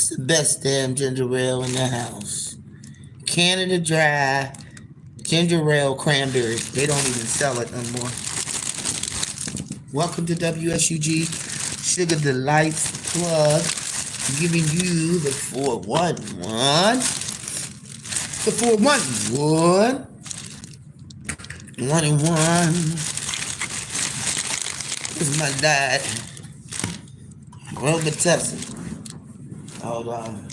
It's the best damn ginger ale in the house. Canada Dry ginger ale cranberry. They don't even sell it no more. Welcome to WSUG Sugar Delights Plug. Giving you the 411. The 411. 1 and 1. This is my dad. Robitussin. Hold on.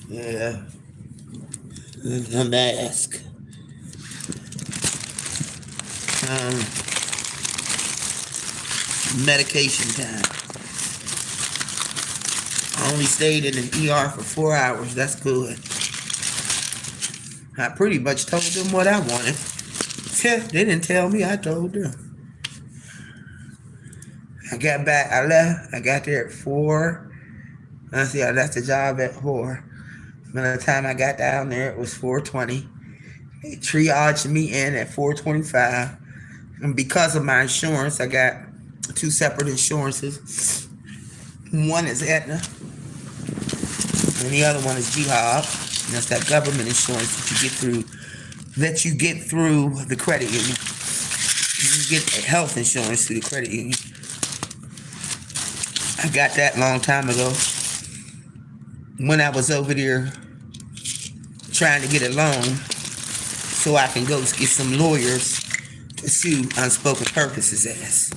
Yeah. The mask. Medication time. I only stayed in an ER for 4 hours. That's good. I pretty much told them what I wanted. Yeah, they didn't tell me. I told them. I got back. I left. I got there at 4. I left the job at 4. By the time I got down there, it was 4:20. They triaged me in at 4:25. And because of my insurance, I got 2 separate insurances. One is Aetna, and the other one is Jihad. And that's that government insurance that you get through the credit union. You get health insurance through the credit union. I got that a long time ago when I was over there trying to get a loan so I can go get some lawyers to sue Unspoken Purposes ass.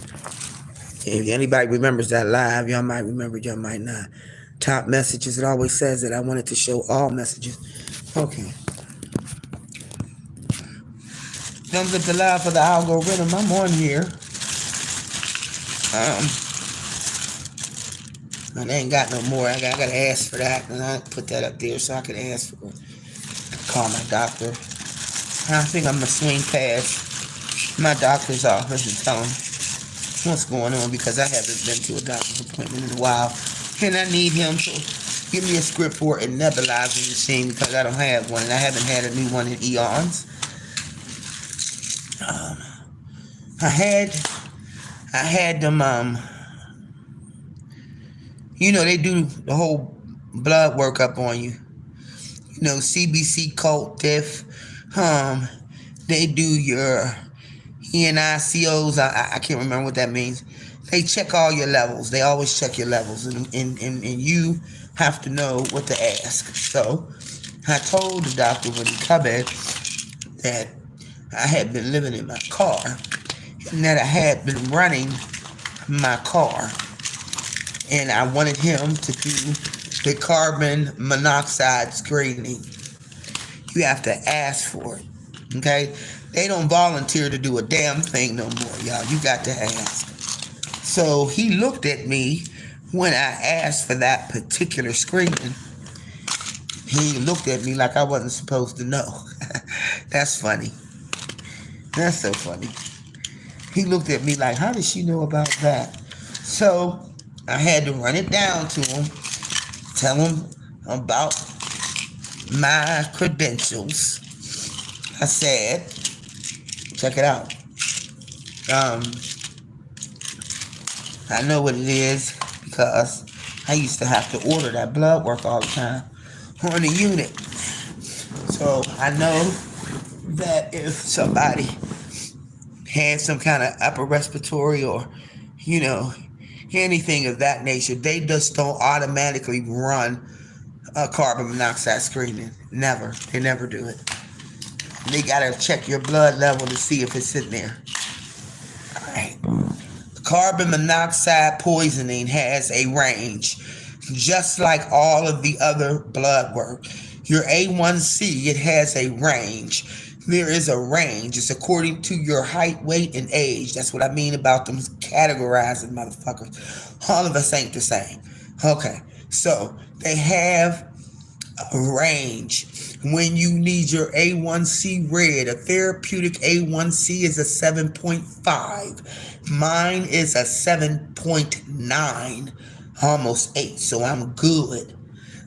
If anybody remembers that live, y'all might remember, y'all might not. Top messages, it always says that I wanted to show all messages. Okay. Thumbs up the live for the algorithm. I'm on here. And I ain't got no more. I gotta ask for that, and I put that up there so I can ask for it. Call my doctor. I think I'm gonna swing past my doctor's office and tell him what's going on, because I haven't been to a doctor's appointment in a while, and I need him to give me a script for a nebulizing machine because I don't have one, and I haven't had a new one in eons. I had them. They do the whole blood workup on you. CBC, Cult, Diff. They do your ENICOs. I can't remember what that means. They check all your levels. They always check your levels, and you have to know what to ask. So I told the doctor when he come in that I had been living in my car and that I had been running my car, and I wanted him to do the carbon monoxide screening. You have to ask for it, okay? They don't volunteer to do a damn thing no more, y'all. You got to ask. So he looked at me when I asked for that particular screening. He looked at me like I wasn't supposed to know. That's funny. That's so funny. He looked at me like, how did she know about that? So I had to run it down to him, tell him about my credentials. I said, check it out. I know what it is because I used to have to order that blood work all the time on the unit. So I know that if somebody had some kind of upper respiratory or, anything of that nature, they just don't automatically run a carbon monoxide screening. Never. They never do it. They gotta check your blood level to see if it's in there. All right. Carbon monoxide poisoning has a range, just like all of the other blood work. Your A1C, it has a range. There is a range. It's according to your height, weight, and age. That's what I mean about them categorizing motherfuckers. All of us ain't the same. Okay, so they have a range. When you need your A1C read, a therapeutic A1C is a 7.5. Mine is a 7.9, almost 8, so I'm good.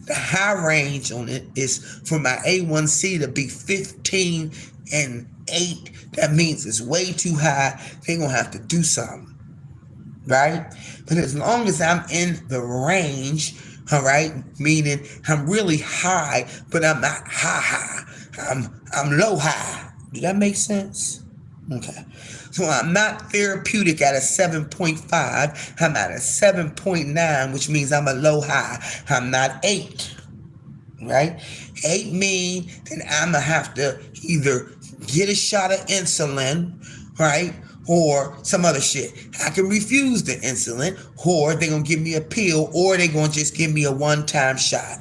The high range on it is for my A1C to be 15 and 8. That means it's way too high. They're going to have to do something, right? But as long as I'm in the range All right, meaning I'm really high, but I'm not high. I'm low high. Does that make sense? Okay. So I'm not therapeutic at a 7.5. I'm at a 7.9, which means I'm a low high. I'm not 8. Right? 8 mean that I'm going to have to either get a shot of insulin, right? Or some other shit. I can refuse the insulin, or they're going to give me a pill, or they're going to just give me a one-time shot.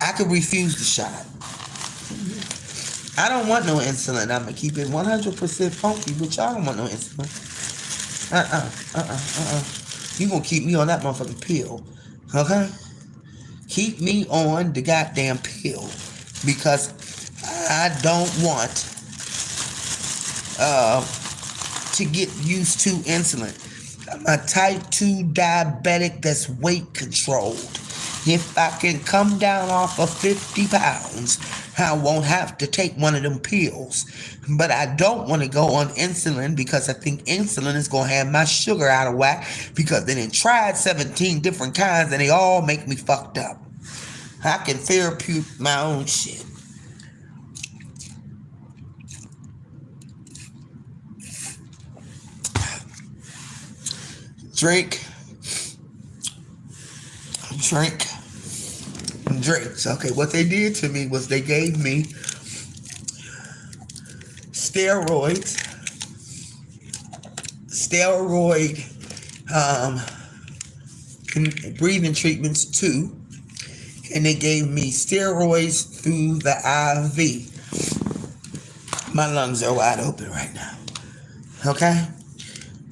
I can refuse the shot. I don't want no insulin. I'm going to keep it 100% funky, but y'all don't want no insulin. You going to keep me on that motherfucking pill. Okay? Keep me on the goddamn pill. Because I don't want to get used to insulin. I'm a type 2 diabetic that's weight controlled. If I can come down off of 50 pounds, I won't have to take one of them pills. But I don't want to go on insulin because I think insulin is going to have my sugar out of whack because they done tried 17 different kinds and they all make me fucked up. I can therapeutic my own shit. Drink. Drinks. Okay, what they did to me was they gave me steroid breathing treatments too, and they gave me steroids through the IV. My lungs are wide open right now. Okay?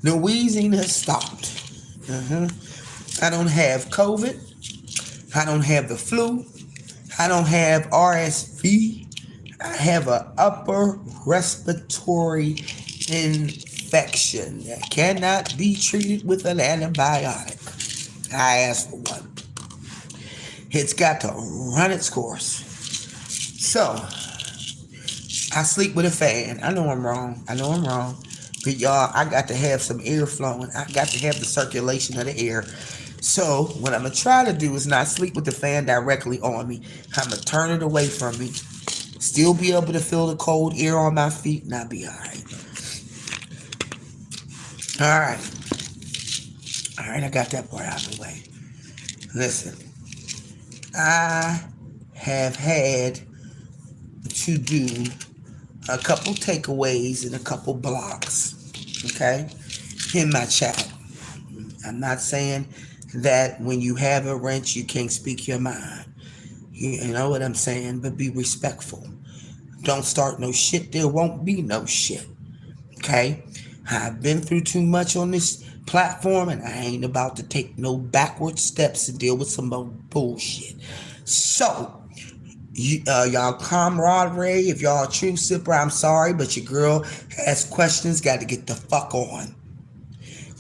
The wheezing has stopped. I don't have COVID. I don't have the flu. I don't have RSV. I have an upper respiratory infection that cannot be treated with an antibiotic. I asked for one. It's got to run its course. So, I sleep with a fan. I know I'm wrong. But y'all, I got to have some air flowing. I got to have the circulation of the air. So what I'm going to try to do is not sleep with the fan directly on me. I'm going to turn it away from me. Still be able to feel the cold air on my feet, and I'll be all right. All right, I got that part out of the way. Listen, I have had to do a couple takeaways and a couple blocks, okay, in my chat. I'm not saying that when you have a wrench, you can't speak your mind. You know what I'm saying? But be respectful. Don't start no shit. There won't be no shit. Okay? I've been through too much on this platform, and I ain't about to take no backward steps to deal with some more bullshit. So, y'all camaraderie, if y'all a true sipper, I'm sorry, but your girl has questions, got to get the fuck on.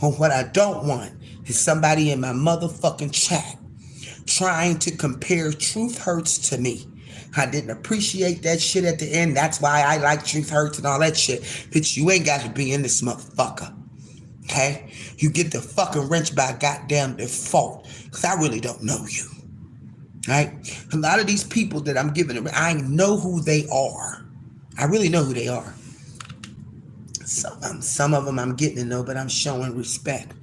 But what I don't want is somebody in my motherfucking chat trying to compare Truth Hurts to me. I didn't appreciate that shit at the end. That's why I like Truth Hurts and all that shit. Bitch, you ain't got to be in this motherfucker. Okay? You get the fucking wrench by goddamn default. Because I really don't know you. Right? A lot of these people that I'm giving, I know who they are. I really know who they are. Some of them I'm getting to know, but I'm showing respect.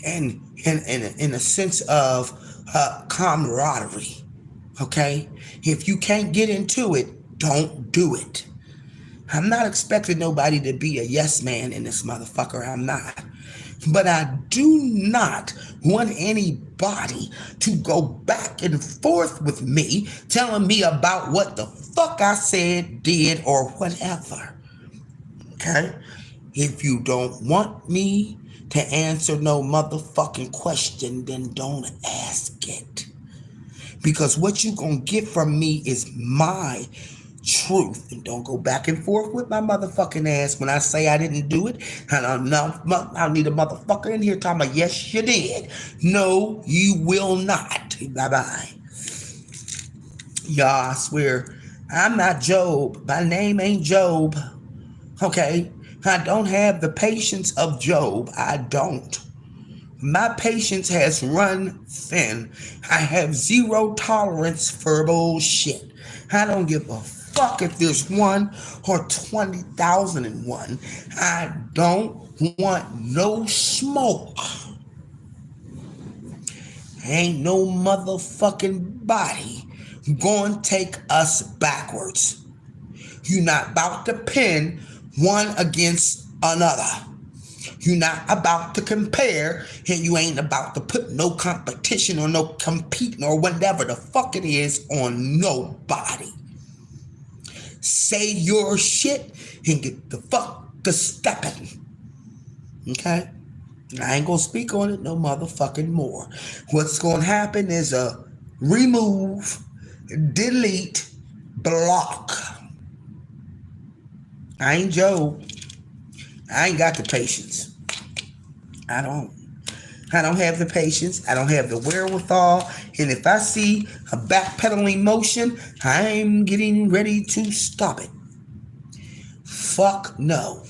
And in a sense of camaraderie. Okay? If you can't get into it, don't do it. I'm not expecting nobody to be a yes man in this motherfucker. I'm not. But I do not want anybody to go back and forth with me telling me about what the fuck I said, did, or whatever. Okay? If you don't want me to answer no motherfucking question, then don't ask it. Because what you gonna get from me is my truth. And don't go back and forth with my motherfucking ass when I say I didn't do it. And I'll need a motherfucker in here talking about, yes, you did. No, you will not. Bye-bye. Y'all, I swear, I'm not Job. My name ain't Job. Okay? I don't have the patience of Job. I don't. My patience has run thin. I have zero tolerance for bullshit. I don't give a fuck if there's one or 20,001. I don't want no smoke. Ain't no motherfucking body gonna take us backwards. You're not about to pin one against another. You're not about to compare, and you ain't about to put no competition or no competing or whatever the fuck it is on nobody. Say your shit and get the fuck to stepping. Okay? I ain't gonna speak on it no motherfucking more. What's gonna happen is a remove, delete, block. I ain't Joe. I ain't got the patience. I don't have the patience. I don't have the wherewithal. And if I see a backpedaling motion, I'm getting ready to stop it. Fuck no.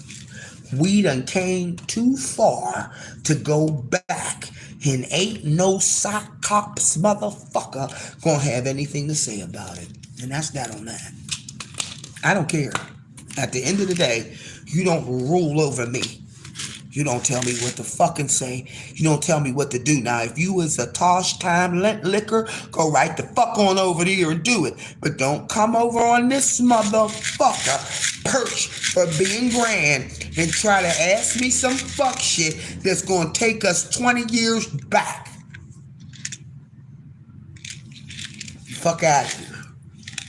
We done came too far to go back. And ain't no sock cops motherfucker gonna have anything to say about it. And that's that on that. I don't care. At the end of the day, you don't rule over me. You don't tell me what to fucking say. You don't tell me what to do. Now, if you was a Tosh Time liquor, go right the fuck on over there and do it. But don't come over on this motherfucker perch for being grand and try to ask me some fuck shit that's gonna take us 20 years back. Fuck out of here.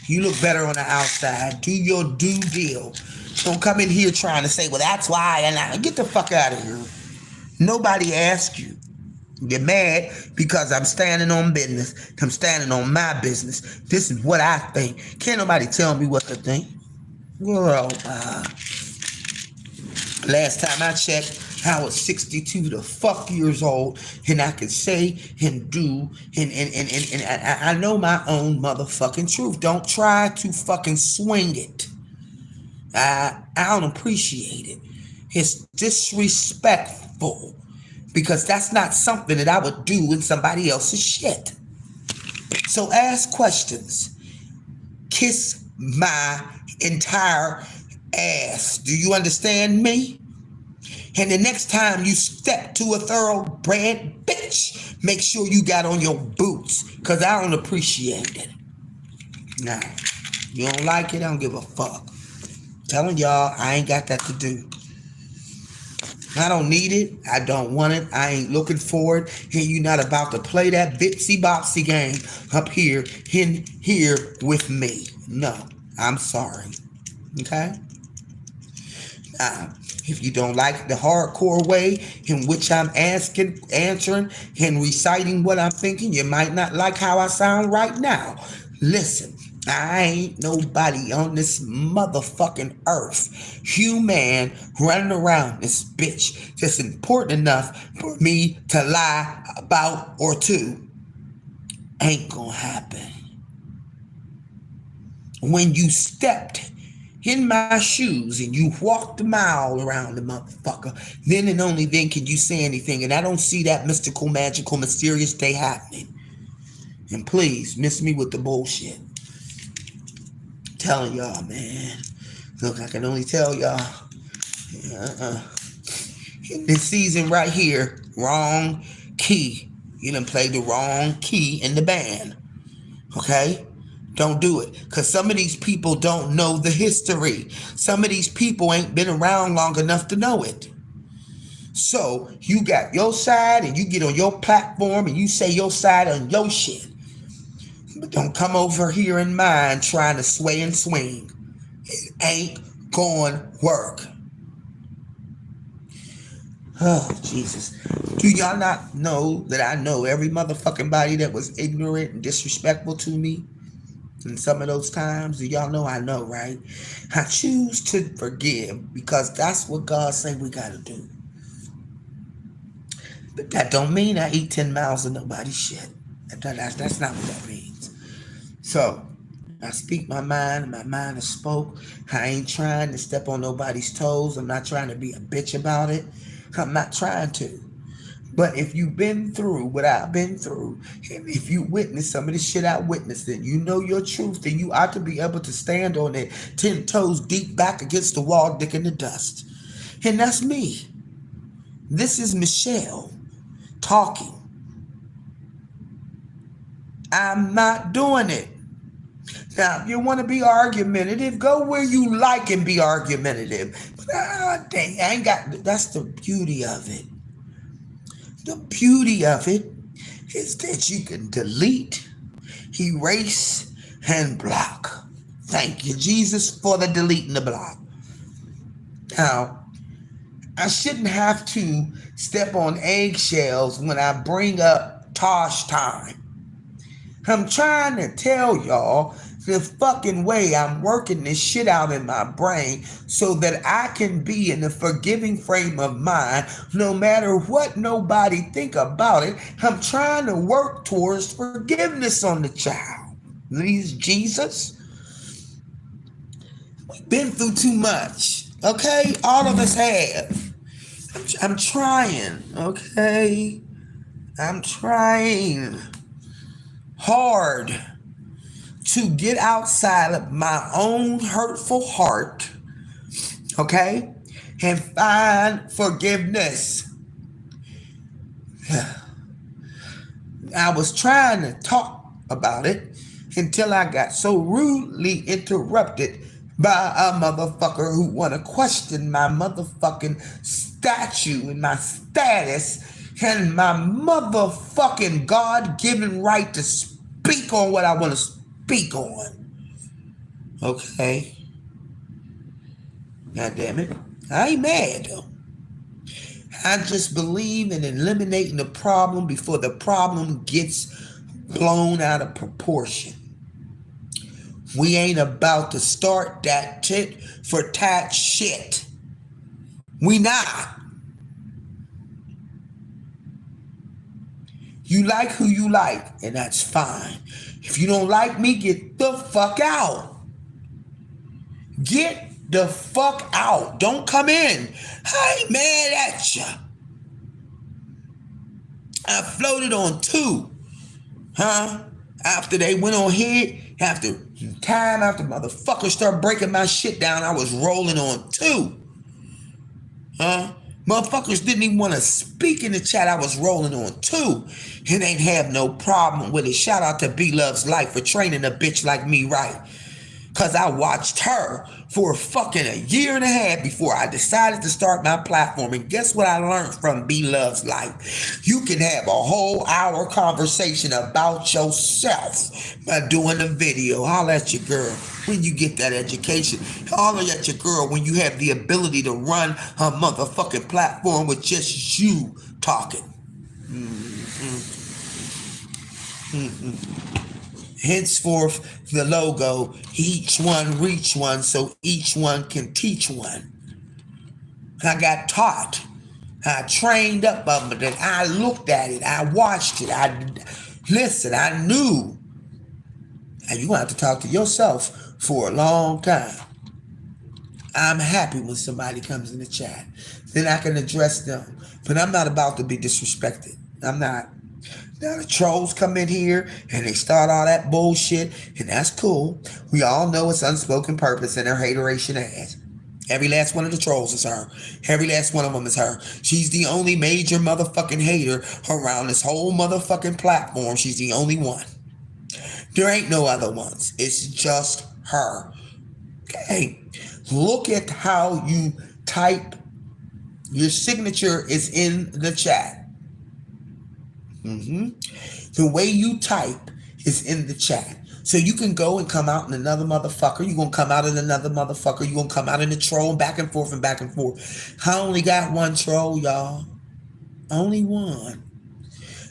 You look better on the outside. Do your due deal. Don't come in here trying to say, well, that's why. And get the fuck out of here. Nobody asked you. You're mad because I'm standing on business. I'm standing on my business. This is what I think. Can't nobody tell me what to think. Girl, last time I checked, I was 62 the fuck years old, and I could say and do, and I know my own motherfucking truth. Don't try to fucking swing it. I don't appreciate it. It's disrespectful because that's not something that I would do in somebody else's shit. So ask questions. Kiss my entire ass. Do you understand me? And the next time you step to a thoroughbred bitch, make sure you got on your boots because I don't appreciate it. Nah, you don't like it, I don't give a fuck. Telling y'all, I ain't got that to do. I don't need it. I don't want it. I ain't looking for it. And you're not about to play that bitsy bopsy game up here in here with me. No, I'm sorry. Okay? If you don't like the hardcore way in which I'm answering, and reciting what I'm thinking, you might not like how I sound right now. Listen. I ain't nobody on this motherfucking earth, human, running around this bitch that's important enough for me to lie about or to. Ain't gonna happen. When you stepped in my shoes and you walked a mile around the motherfucker, then and only then can you say anything. And I don't see that mystical, magical, mysterious day happening. And please, miss me with the bullshit. Telling y'all, man. Look, I can only tell y'all. In this season right here, wrong key. You done played the wrong key in the band. Okay? Don't do it. Because some of these people don't know the history. Some of these people ain't been around long enough to know it. So, you got your side and you get on your platform and you say your side on your shit. But don't come over here in mine trying to sway and swing. It ain't going to work. Oh, Jesus. Do y'all not know that I know every motherfucking body that was ignorant and disrespectful to me in some of those times? Do y'all know I know, right? I choose to forgive because that's what God say we got to do. But that don't mean I eat 10 miles of nobody's shit. That's not what that means. So, I speak my mind, and my mind is spoke. I ain't trying to step on nobody's toes. I'm not trying to be a bitch about it. I'm not trying to. But if you've been through what I've been through, and if you witnessed some of the shit I witnessed, then you know your truth, then you ought to be able to stand on it 10 toes deep back against the wall, dick in the dust. And that's me. This is Michelle talking. I'm not doing it. Now, if you want to be argumentative, go where you like and be argumentative. But dang, I ain't got. That's the beauty of it. The beauty of it is that you can delete, erase, and block. Thank you, Jesus, for the delete and the block. Now, I shouldn't have to step on eggshells when I bring up Tosh time. I'm trying to tell y'all the fucking way I'm working this shit out in my brain so that I can be in a forgiving frame of mind no matter what nobody think about it. I'm trying to work towards forgiveness on the child. Please, Jesus. We've been through too much, okay? All of us have. I'm trying, okay? I'm trying hard to get outside of my own hurtful heart, okay, and find forgiveness. I was trying to talk about it until I got so rudely interrupted by a motherfucker who want to question my motherfucking statue and my status and my motherfucking God-given right to speak on what I want to speak on. Okay. God damn it. I ain't mad though. I just believe in eliminating the problem before the problem gets blown out of proportion. We ain't about to start that tit for tat shit. We not. You like who you like, and that's fine. If you don't like me, get the fuck out. Get the fuck out. Don't come in. I ain't mad at ya. I floated on 2. After they went on here, after motherfuckers start breaking my shit down, I was rolling on 2. Motherfuckers didn't even want to speak in the chat. I was rolling on 2. And ain't have no problem with it. Shout out to B Loves Life for training a bitch like me right. Because I watched her for fucking a year and a half before I decided to start my platform. And guess what I learned from B Loves Life? You can have a whole hour conversation about yourself by doing a video. Holler at your girl when you get that education. Holler at your girl when you have the ability to run a motherfucking platform with just you talking. Henceforth, the logo, each one reach one, so each one can teach one. I got taught. I trained up of it. I looked at it. I watched it. I knew. And you're going to have to talk to yourself for a long time. I'm happy when somebody comes in the chat. Then I can address them. But I'm not about to be disrespected. I'm not. Now the trolls come in here and they start all that bullshit, and that's cool. We all know it's unspoken purpose and her hateration ass. Every last one of the trolls is her. Every last one of them is her. She's the only major motherfucking hater around this whole motherfucking platform. She's the only one. There ain't no other ones. It's just her. Okay. Look at how you type. Your signature is in the chat. The way you type is in the chat. So you can go and come out in another motherfucker. You're going to come out in another motherfucker. You're going to come out in the troll back and forth and back and forth. I only got one troll, y'all. Only one.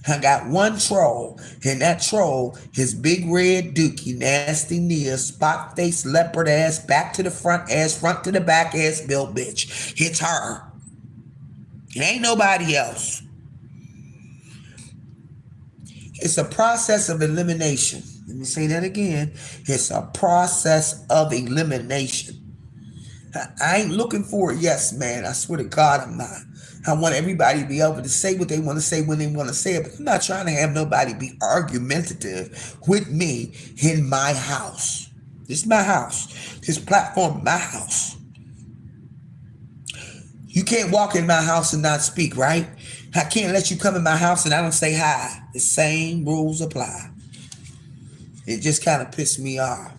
I got one troll. And that troll is Big Red Dookie, Nasty Nia, spot face, leopard ass, back to the front ass, front to the back ass, built bitch. It's her. It ain't nobody else. It's a process of elimination. Let me say that again. It's a process of elimination. I ain't looking for a yes man. I swear to God I'm not. I want everybody to be able to say what they want to say when they want to say it. But I'm not trying to have nobody be argumentative with me in my house. This is my house. This platform, my house. You can't walk in my house and not speak, right? I can't let you come in my house and I don't say hi. The same rules apply. It just kind of pissed me off.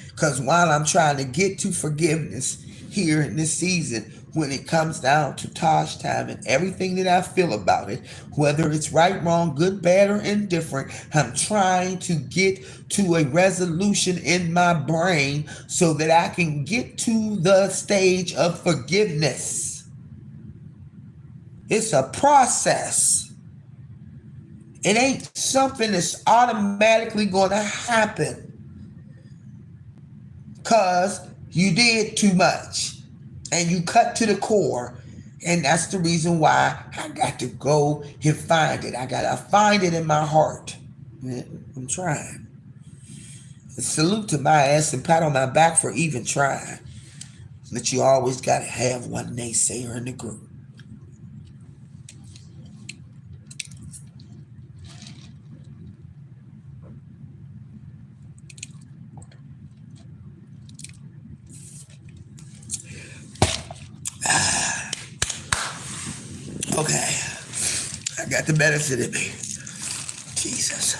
Because while I'm trying to get to forgiveness here in this season, when it comes down to Tosh time and everything that I feel about it, whether it's right, wrong, good, bad, or indifferent, I'm trying to get to a resolution in my brain so that I can get to the stage of forgiveness. It's a process. It ain't something that's automatically going to happen because you did too much and you cut to the core. And that's the reason why I got to go and find it. I got to find it in my heart. I'm trying. A salute to my ass and pat on my back for even trying. But you always got to have one naysayer in the group. Okay, I got the medicine in me. Jesus.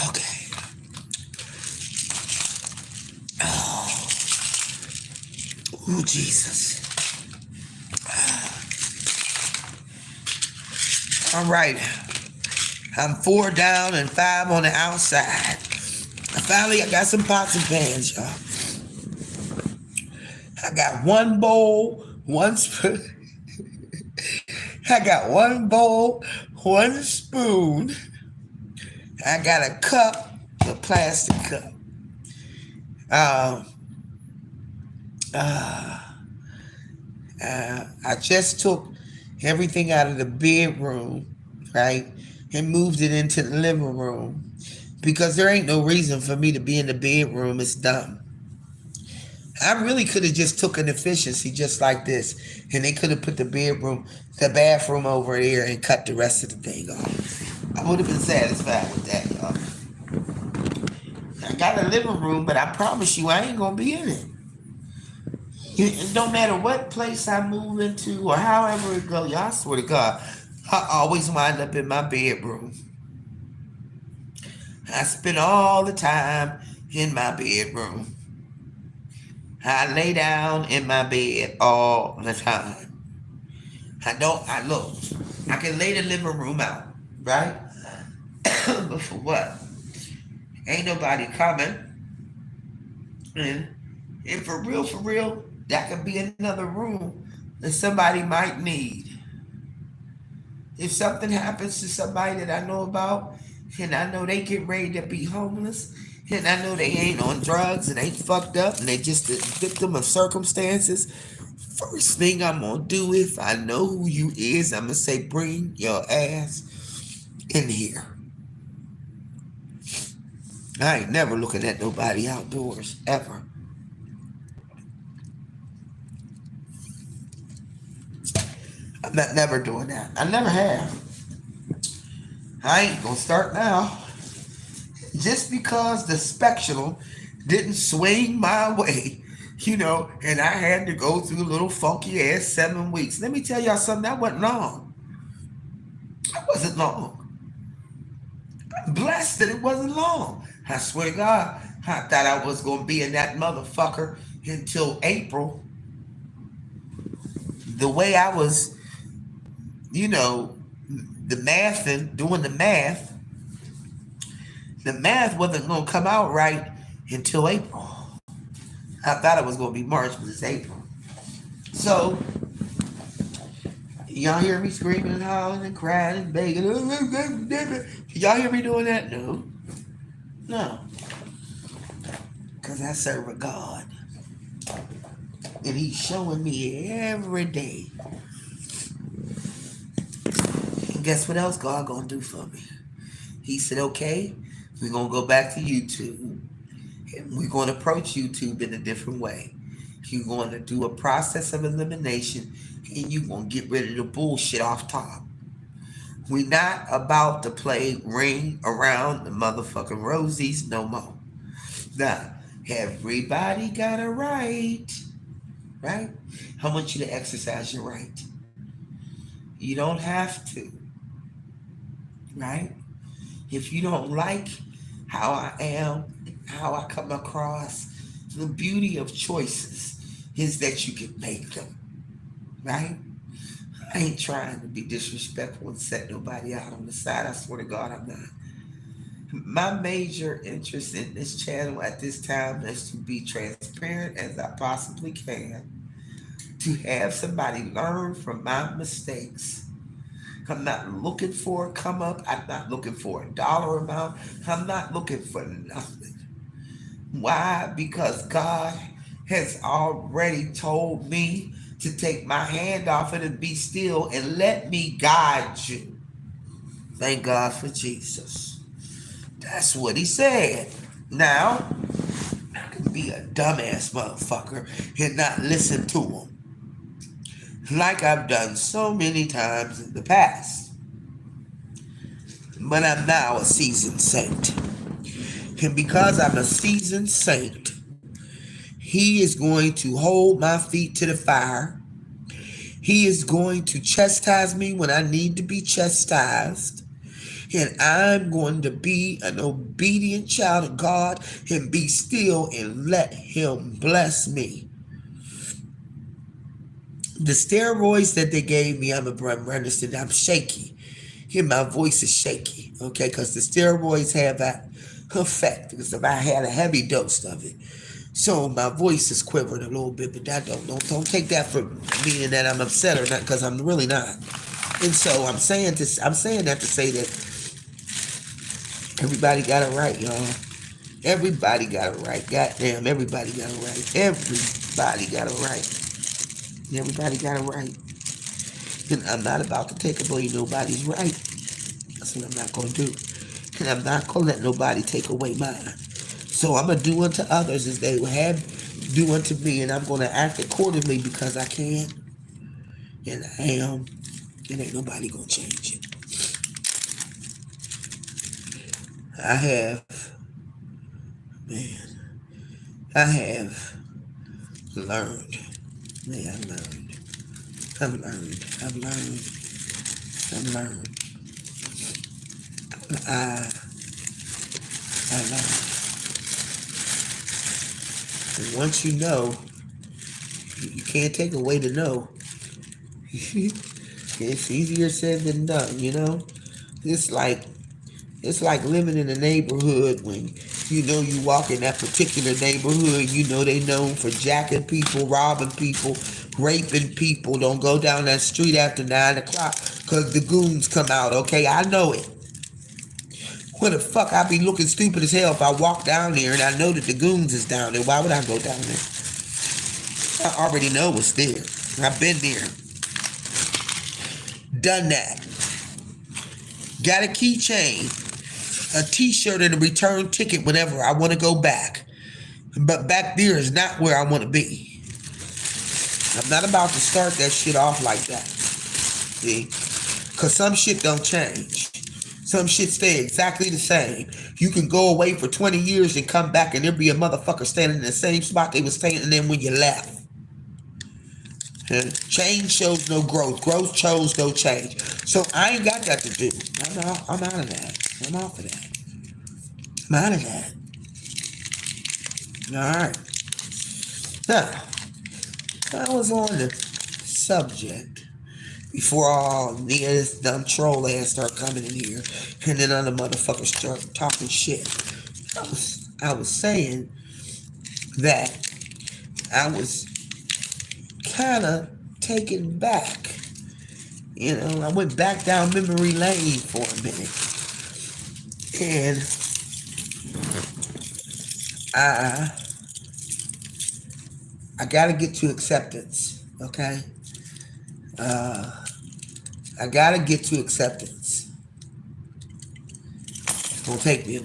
Okay. Oh. Ooh, Jesus. All right. I'm 4 down and 5 on the outside. Finally, I got some pots and pans, y'all. I got one bowl, one spoon. I got one bowl, one spoon. I got a cup, a plastic cup. I just took everything out of the bedroom, right, and moved it into the living room because there ain't no reason for me to be in the bedroom. It's dumb. I really could have just took an efficiency just like this, and they could have put the bathroom over there and cut the rest of the thing off. I would have been satisfied with that, y'all. I got a living room, but I promise you I ain't gonna be in it. It don't matter what place I move into or however it go, y'all, I swear to God, I always wind up in my bedroom. I spend all the time in my bedroom. I lay down in my bed all the time. I can lay the living room out, right? But for what? Ain't nobody coming. And for real, that could be another room that somebody might need. If something happens to somebody that I know about, and I know they get ready to be homeless, and I know they ain't on drugs and ain't fucked up and they just a victim of circumstances, first thing I'm gonna do if I know who you is, I'm gonna say, bring your ass in here. I ain't never looking at nobody outdoors, ever. I'm not never doing that. I never have. I ain't gonna start now. Just because the spectrum didn't swing my way, and I had to go through a little funky ass 7 weeks. Let me tell y'all something, that wasn't long. That wasn't long. I'm blessed that it wasn't long. I swear to God, I thought I was going to be in that motherfucker until April. The way I was, the math and doing the math wasn't going to come out right until April. I thought it was going to be March, but it's April. So, y'all hear me screaming and hollering and crying and begging? Y'all hear me doing that? No. Because I serve a God. And he's showing me every day. And guess what else God gonna do for me? He said, okay, we're gonna go back to YouTube. And we're gonna approach YouTube in a different way. You're going to do a process of elimination, and you're going to get rid of the bullshit off top. We're not about to play ring around the motherfucking rosies no more. Now, everybody got a right, right? I want you to exercise your right. You don't have to, right? If you don't like how I am, how I come across, the beauty of choices is that you can make them, right? I ain't trying to be disrespectful and set nobody out on the side. I swear to God, I'm not. My major interest in this channel at this time is to be transparent as I possibly can, to have somebody learn from my mistakes. I'm not looking for a come up. I'm not looking for a dollar amount. I'm not looking for nothing. Why? Because God has already told me to take my hand off it and be still and let me guide you. Thank God for Jesus. That's what he said. Now, I can be a dumbass motherfucker and not listen to him, like I've done so many times in the past. But I'm now a seasoned saint. And because I'm a seasoned saint, he is going to hold my feet to the fire. He is going to chastise me when I need to be chastised. And I'm going to be an obedient child of God and be still and let him bless me. The steroids that they gave me, I'm shaky. Here, my voice is shaky, okay? Because the steroids have that effect. Because if I had a heavy dose of it, so my voice is quivering a little bit. But that don't take that for meaning that I'm upset or not, because I'm really not. And so I'm saying that to say that everybody got it right, y'all. Everybody got it right. Goddamn, everybody got it right. Everybody got it right. Everybody got it right. And I'm not about to take away nobody's right. That's what I'm not going to do. And I'm not going to let nobody take away mine. So I'm going to do unto others as they would have do unto me. And I'm going to act accordingly because I can. And I am. And ain't nobody going to change it. I have learned. I've learned. I learned. And once you know, you can't take away the know. It's easier said than done, you know? It's like living in a neighborhood when you walk in that particular neighborhood, they known for jacking people, robbing people, raping people. Don't go down that street after 9 o'clock because the goons come out, okay? I know it. What the fuck? I'd be looking stupid as hell if I walk down there and I know that the goons is down there. Why would I go down there? I already know what's there. I've been there. Done that. Got a keychain, a t-shirt, and a return ticket whenever I want to go back. But back there is not where I want to be. I'm not about to start that shit off like that. See? Because some shit don't change. Some shit stay exactly the same. You can go away for 20 years and come back and there'll be a motherfucker standing in the same spot they was standing in when you left. Change shows no growth. Growth shows no change. So I ain't got that to do. I'm out of that. I'm off of that. I'm out of that. Alright. Now, I was on the subject before all this dumb troll ass start coming in here and then other motherfuckers start talking shit. I was saying that I was kind of taken back. I went back down memory lane for a minute. And I gotta get to acceptance, okay? I gotta get to acceptance. It's gonna take me a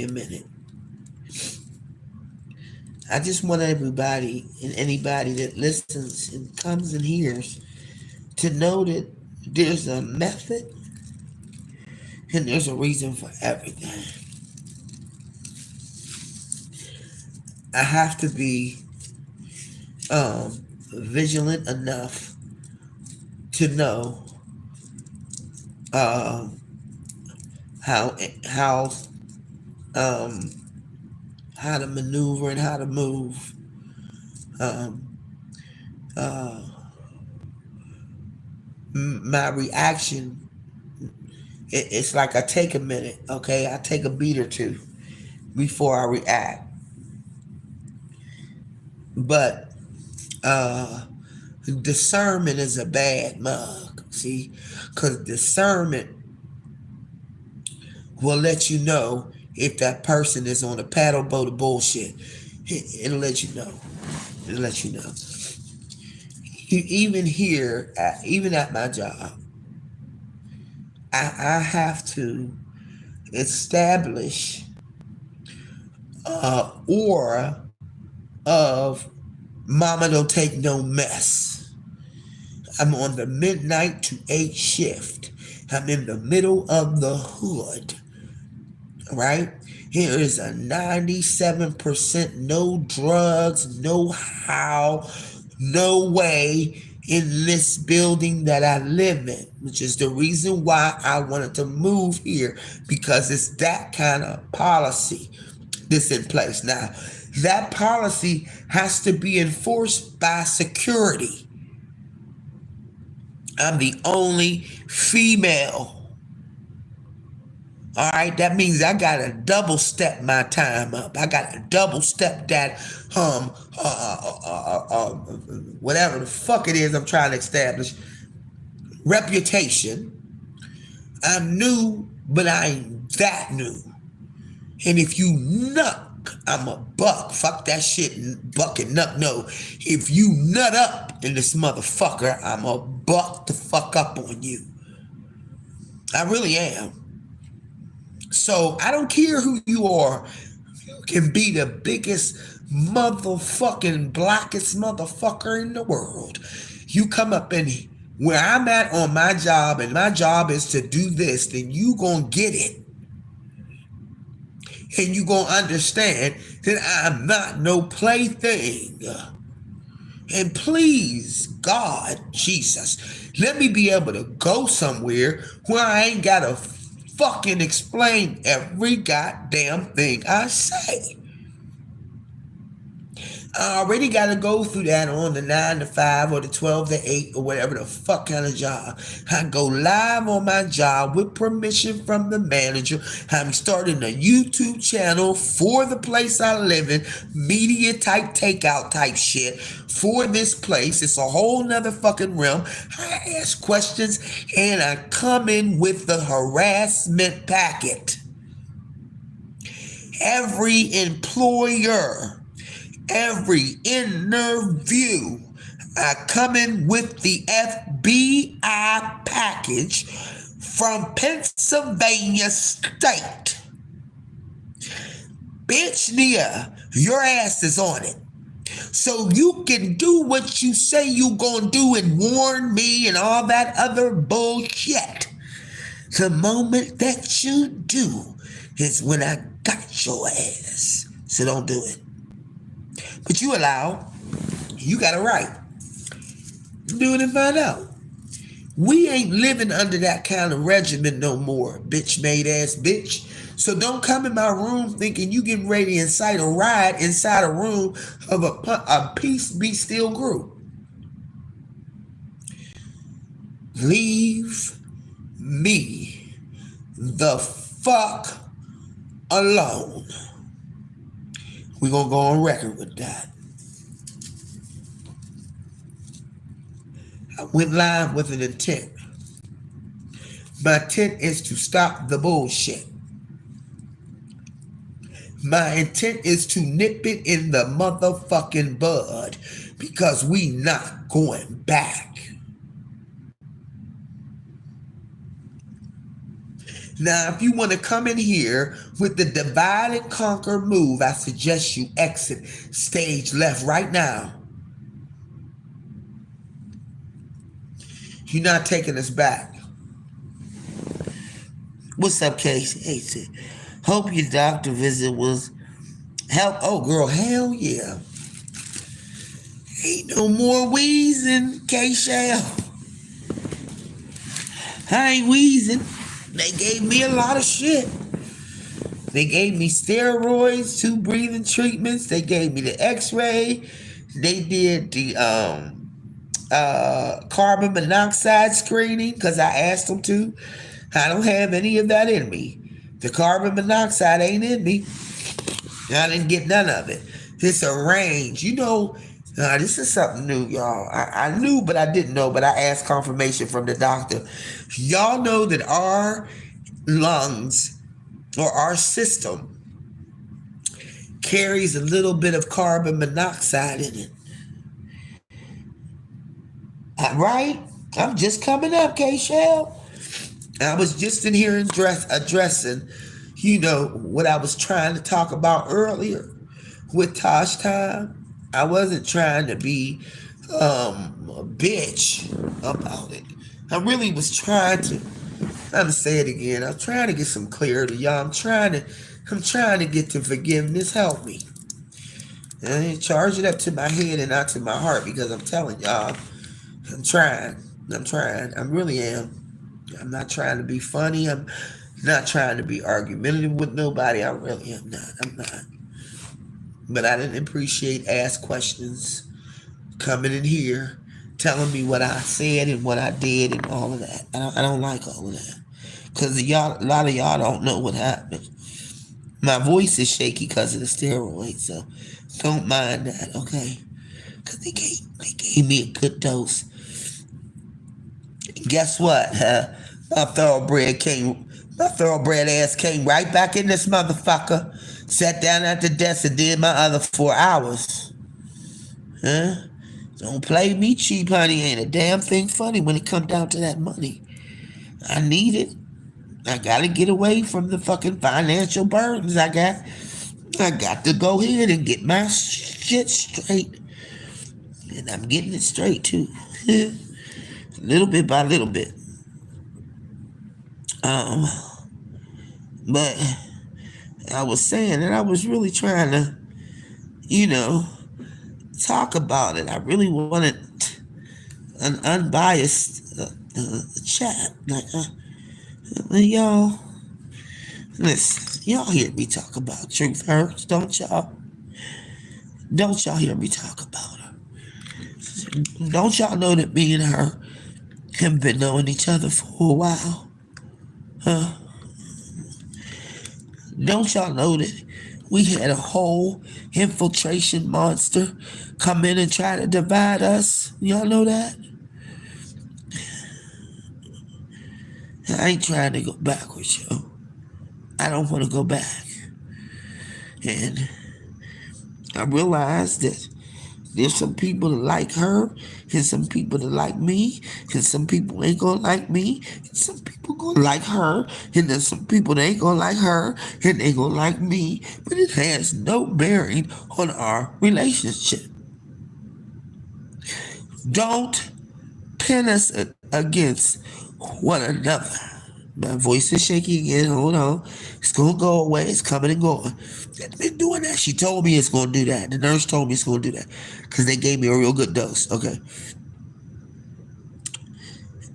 minute. I just want everybody and anybody that listens and comes and hears to know that there's a method and there's a reason for everything. I have to be vigilant enough to know um, how um, how to maneuver and how to move. Um, uh, my reaction, it's like I take a minute, okay? I take a beat or two before I react. But discernment is a bad mug, see? Because discernment will let you know if that person is on a paddle boat of bullshit. It'll let you know. It'll let you know. Even here, even at my job, I have to establish aura of mama don't take no mess. I'm on the midnight to 8 shift. I'm in the middle of the hood, right? Here is a 97% no drugs, no how, no way in this building that I live in, which is the reason why I wanted to move here, because it's that kind of policy that's in place. Now, that policy has to be enforced by security. I'm the only female. All right, that means I gotta double step my time up. I gotta double step that whatever the fuck it is I'm trying to establish. Reputation. I'm new, but I ain't that new. And if you nuck, I'm a buck. Fuck that shit, buck and nuck. No, if you nut up in this motherfucker, I'm a buck to fuck up on you. I really am. So I don't care who you are. You can be the biggest motherfucking blackest motherfucker in the world. You come up in where I'm at on my job, and my job is to do this, then you gonna get it. And you gonna understand that I'm not no plaything. And please, God, Jesus, let me be able to go somewhere where I ain't gotta fucking explain every goddamn thing I say. I already got to go through that on the 9 to 5 or the 12 to 8 or whatever the fuck kind of job. I go live on my job with permission from the manager. I'm starting a YouTube channel for the place I live in, media type takeout type shit for this place. It's a whole nother fucking realm. I ask questions and I come in with the harassment packet. Every employer, every interview, I come in with the FBI package from Pennsylvania State. Bitch, Nia, your ass is on it. So you can do what you say you gonna do and warn me and all that other bullshit. The moment that you do is when I got your ass. So don't do it. But you allow, you got a right. Do it and find out. We ain't living under that kind of regimen no more, bitch made ass bitch. So don't come in my room thinking you getting ready to incite a riot inside a room of a peace be still group. Leave me the fuck alone. We're gonna go on record with that. I went live with an intent. My intent is to stop the bullshit. My intent is to nip it in the motherfucking bud, because we not going back. Now, if you want to come in here with the divide and conquer move, I suggest you exit stage left right now. You're not taking us back. What's up, Casey? Hope your doctor visit was help. Oh, girl, hell yeah. Ain't no more wheezing, K-Shell. I ain't wheezing. They gave me a lot of shit. They gave me steroids, 2 breathing treatments. They gave me the x-ray. They did the carbon monoxide screening because I asked them to. I don't have any of that in me. The carbon monoxide ain't in me. I didn't get none of it. It's a range. You know, this is something new, y'all. I knew, but I didn't know, but I asked confirmation from the doctor. Y'all know that our lungs or our system carries a little bit of carbon monoxide in it. Right? I'm just coming up, K-Shell. I was just in here addressing, you know, what I was trying to talk about earlier with Tosh Time. I wasn't trying to be a bitch about it. I really was trying to, I'm gonna say it again, I'm trying to get some clarity, y'all. I'm trying to get to forgiveness. Help me. And charge it up to my head and not to my heart, because I'm telling y'all, I'm trying. I really am. I'm not trying to be funny. I'm not trying to be argumentative with nobody. I really am not. I'm not. But I didn't appreciate ask questions, coming in here, telling me what I said and what I did and all of that. I don't like all of that. Because a lot of y'all don't know what happened. My voice is shaky because of the steroids, so don't mind that, okay? Because they gave me a good dose. Guess what? My thoroughbred ass came right back in this motherfucker, sat down at the desk and did my other 4 hours. Huh? Don't play me cheap, honey. Ain't a damn thing funny when it comes down to that money. I need it. I gotta get away from the fucking financial burdens I got. I got to go ahead and get my shit straight. And I'm getting it straight too. Little bit by little bit. But I was saying that I was really trying to, you know, talk about it. I really wanted an unbiased chat. Like, y'all, listen, y'all hear me talk about Truth Hurts, don't y'all? Don't y'all hear me talk about her? Don't y'all know that me and her have been knowing each other for a while? Huh? Don't y'all know that we had a whole infiltration monster come in and try to divide us? Y'all know that? I ain't trying to go backwards, yo. I don't want to go back. And I realized that there's some people that like her, and some people that like me, and some people ain't gonna like me, and some people gonna like her, and there's some people that ain't gonna like her, and they gonna like me, but it has no bearing on our relationship. Don't pin us against one another. My voice is shaky again. Hold on. It's going to go away. It's coming and going. It's been doing that. She told me it's going to do that. The nurse told me it's going to do that because they gave me a real good dose. Okay.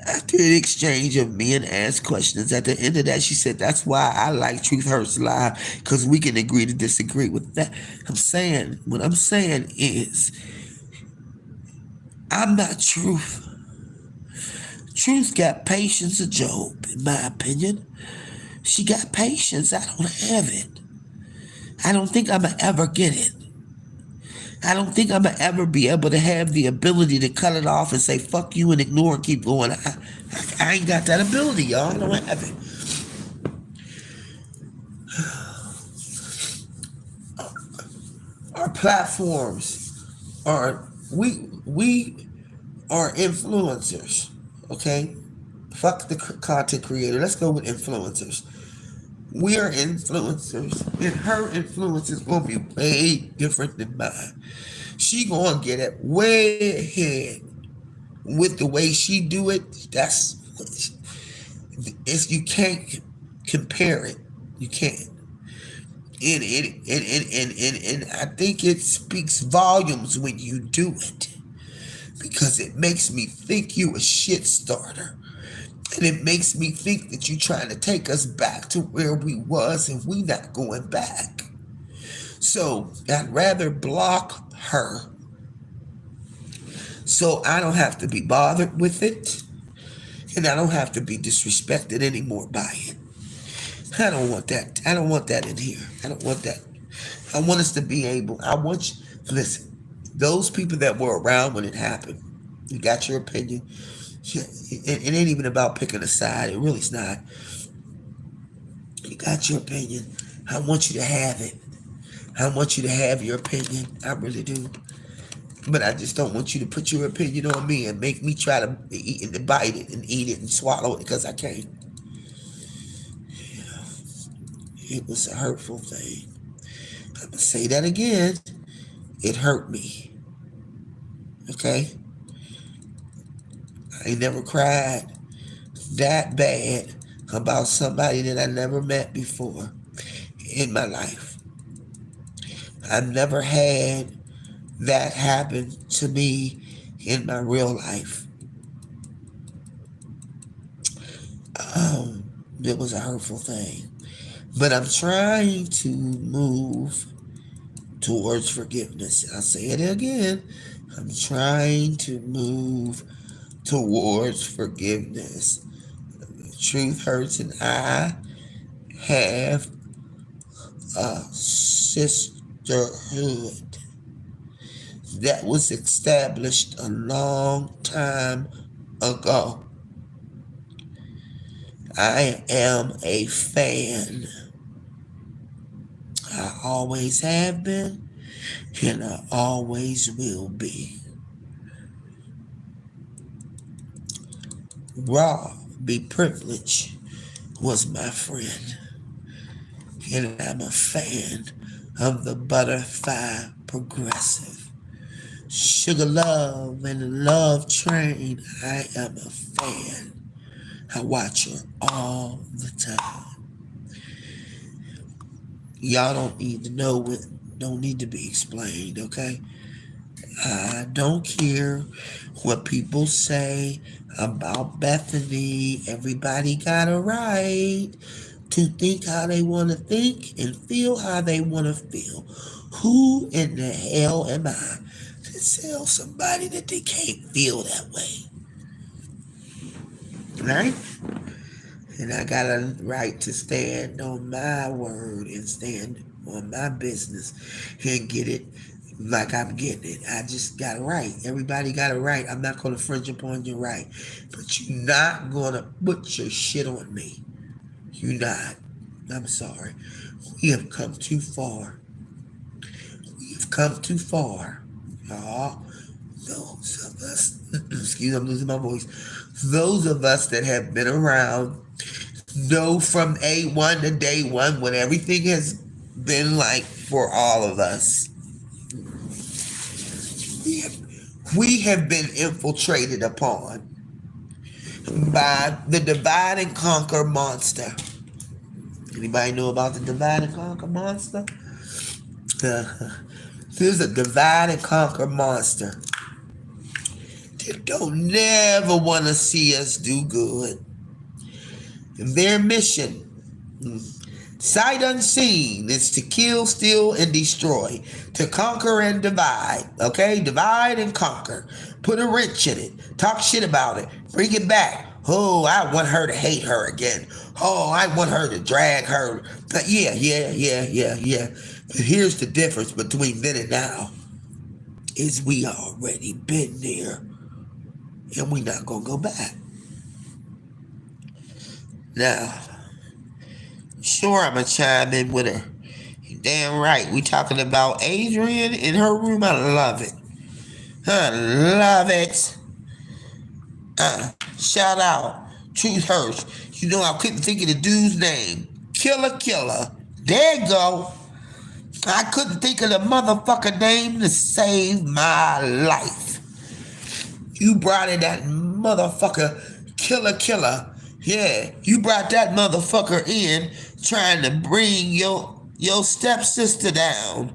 After an exchange of me and asked questions, at the end of that, she said, that's why I like Truth Hurts Live, because we can agree to disagree with that. What I'm saying is, I'm not Truth. Truth got patience of Job, in my opinion. She got patience. I don't have it. I don't think I'm going to ever get it. I don't think I'm going to ever be able to have the ability to cut it off and say, fuck you, and ignore and keep going. I ain't got that ability, y'all. I don't have it. Our platforms are, we are influencers, okay? Fuck the content creator. Let's go with influencers. We are influencers, and her influence is gonna be way different than mine. She gonna get it way ahead with the way she do it. You can't compare it. You can't. And I think it speaks volumes when you do it, because it makes me think you a shit starter. And it makes me think that you trying to take us back to where we was, and we not going back. So I'd rather block her so I don't have to be bothered with it, and I don't have to be disrespected anymore by it. I don't want that. I don't want that in here. I don't want that. I want us to be able, I want you, listen, those people that were around when it happened, you got your opinion. It ain't even about picking a side. It really's not. You got your opinion. I want you to have it. I want you to have your opinion. I really do. But I just don't want you to put your opinion on me and make me try to bite it and eat it and swallow it, because I can't. It was a hurtful thing. I'm going to say that again. It hurt me. Okay? I ain't never cried that bad about somebody that I never met before in my life. I've never had that happen to me in my real life. It was a hurtful thing. But I'm trying to move towards forgiveness. I'll say it again. I'm trying to move towards forgiveness. The truth hurts, and I have a sisterhood that was established a long time ago. I am a fan. I always have been, and I always will be. Robbie Privilege was my friend, and I'm a fan of the Butterfly Progressive. Sugar Love and the Love Train, I am a fan. I watch her all the time. Y'all don't need to know it, don't need to be explained, okay? I don't care what people say about Bethany. Everybody got a right to think how they want to think and feel how they want to feel. Who in the hell am I to tell somebody that they can't feel that way? Right? And I got a right to stand on my word and stand on my business and get it like I'm getting it. I just got a right. Everybody got a right. I'm not going to infringe upon your right. But you're not going to put your shit on me. You're not. I'm sorry. We have come too far. We have come too far. Oh, those of us, excuse me, I'm losing my voice. Those of us that have been around know from A1 to day one what everything has been like for all of us. We have been infiltrated upon by the divide and conquer monster. Anybody know about the divide and conquer monster? There's a divide and conquer monster that don't never want to see us do good. Their mission, sight unseen, is to kill, steal, and destroy, to conquer and divide. Okay, divide and conquer. Put a wrench in it. Talk shit about it. Bring it back. Oh, I want her to hate her again. Oh, I want her to drag her. Yeah. But here's the difference between then and now, is we already been there, and we not gonna go back. Now, sure, I'm going to chime in with her. You're damn right. We talking about Adrian in her room. I love it. I love it. Shout out Truth hurts. You know, I couldn't think of the dude's name. Killer. There you go. I couldn't think of the motherfucker name to save my life. You brought in that motherfucker Killer. Yeah, you brought that motherfucker in trying to bring your stepsister down.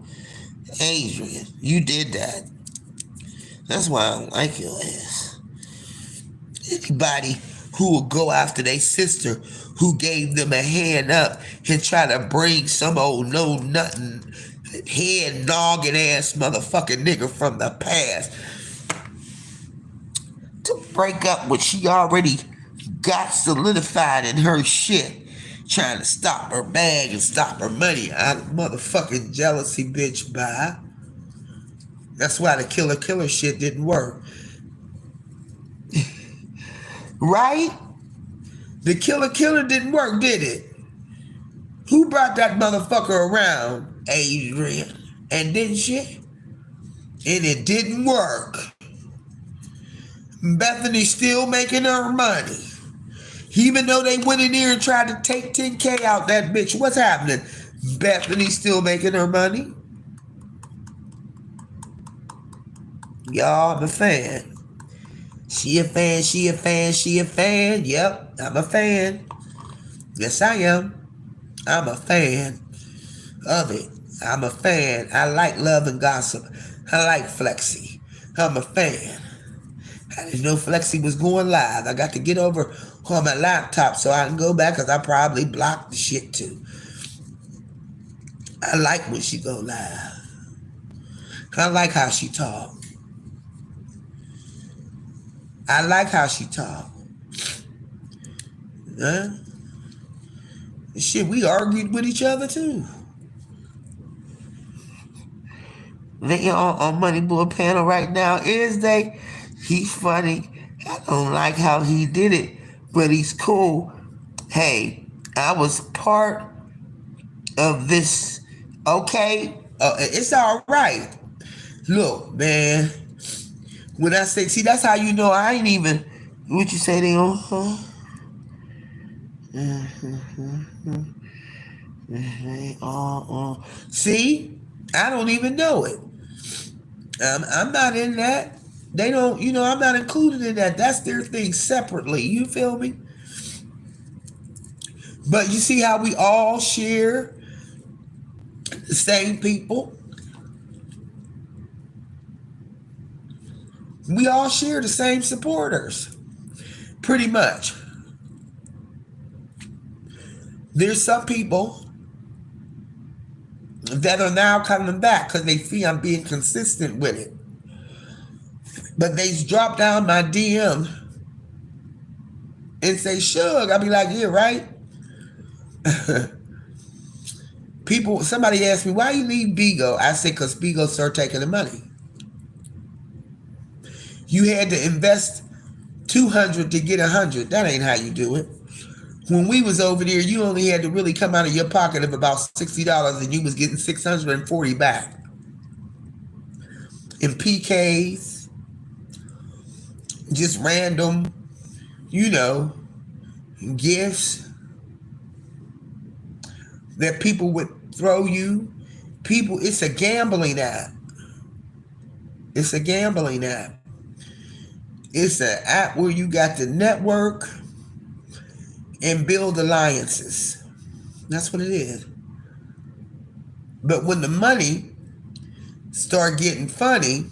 Adrian, you did that. That's why I don't like your ass. Anybody who will go after their sister who gave them a hand up and try to bring some old know nothing head noggin ass motherfucking nigga from the past to break up what she already got solidified in her shit, trying to stop her bag and stop her money. Motherfucking jealousy bitch, bye. That's why the killer shit didn't work. Right? The killer didn't work, did it? Who brought that motherfucker around? Adrian. And didn't she? And it didn't work. Bethany's still making her money. Even though they went in there and tried to take 10K out that bitch, what's happening? Bethany's still making her money. Y'all, I'm a fan. She a fan. Yep, I'm a fan. Yes, I am. I'm a fan of it. I'm a fan. I like love and gossip. I like Flexi. I'm a fan. I didn't know Flexi was going live. I got to get over on my laptop so I can go back because I probably blocked the shit too. I like when she go live. I like how she talk. Huh? Shit, we argued with each other too. They on Money Boy panel right now. Is they? He's funny. I don't like how he did it, but he's cool. Hey, I was part of this. Okay, it's all right. Look, man. When I say, see, that's how you know I ain't even. What you say they on? Huh? See, I don't even know it. I'm not in that. They don't, I'm not included in that. That's their thing separately. You feel me? But you see how we all share the same people? We all share the same supporters. Pretty much. There's some people that are now coming back because they see I'm being consistent with it. But they drop down my DM and say, Suge. I'll be like, yeah, right? Somebody asked me, why you leave Bigo? I said, because Bigo started taking the money. You had to invest $200 to get $100. That ain't how you do it. When we was over there, you only had to really come out of your pocket of about $60 and you was getting $640 back. In PKs, just random, gifts that people would throw you. It's a gambling app. It's an app where you got to network and build alliances. That's what it is. But when the money start getting funny,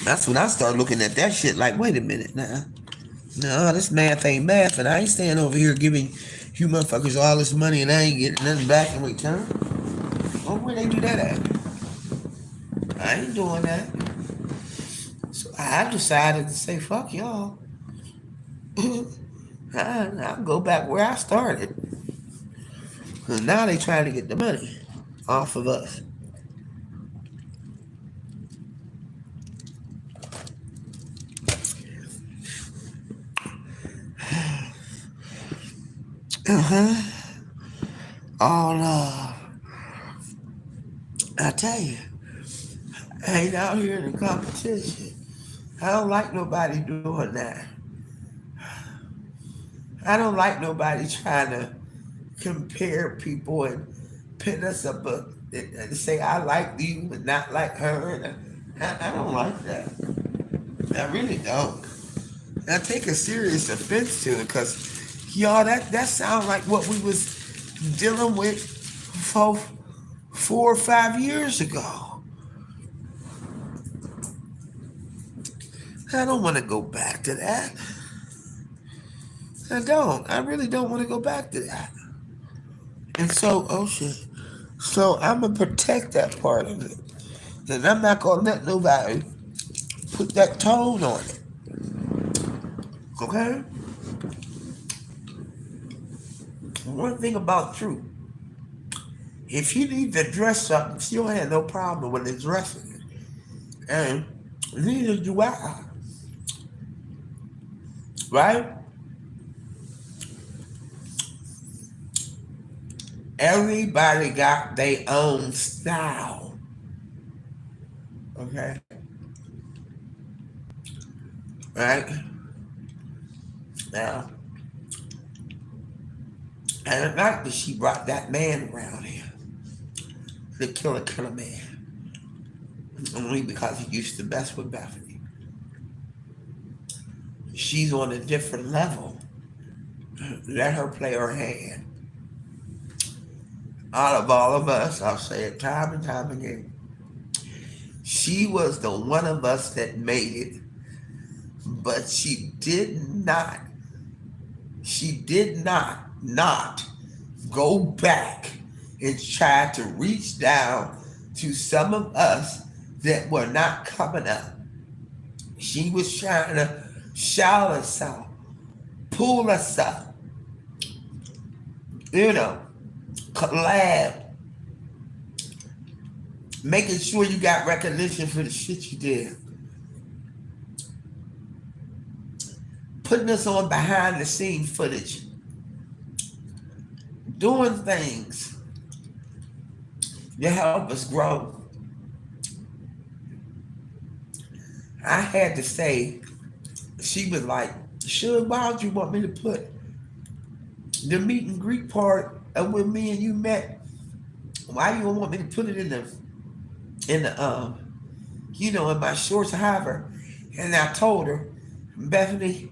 that's when I start looking at that shit like, wait a minute now. No, this math ain't math, and I ain't staying over here giving you motherfuckers all this money and I ain't getting nothing back in return. Oh, where they do that at? I ain't doing that. So I decided to say, fuck y'all. I'll go back where I started. Because now they trying to get the money off of us. All I tell you, I ain't out here in the competition. I don't like nobody doing that. I don't like nobody trying to compare people and pin us up and say I like you and not like her. And I don't like that. I really don't. And I take a serious offense to it because y'all, that sounds like what we was dealing with for 4 or 5 years ago. I don't want to go back to that. I don't. I really don't want to go back to that. And so, oh shit. So I'm gonna protect that part of it. And I'm not gonna let nobody put that tone on it. Okay? One thing about truth. If you need to dress something, she don't have no problem with it dressing it. And neither do I. Right? Everybody got their own style. Okay? Right? Now, and the fact that she brought that man around here, the killer man, only because he used to mess with Bethany. She's on a different level. Let her play her hand. Out of all of us, I'll say it time and time again, she was the one of us that made it, but she did not go back and try to reach down to some of us that were not coming up. She was trying to shout us out, pull us up, collab, making sure you got recognition for the shit you did. Putting us on behind the scene footage. Doing things to help us grow. I had to say, she was like, Suge, why don't you want me to put the meet and greet part of when me and you met? Why you don't want me to put it in the in my shorts, however? And I told her, Bethany,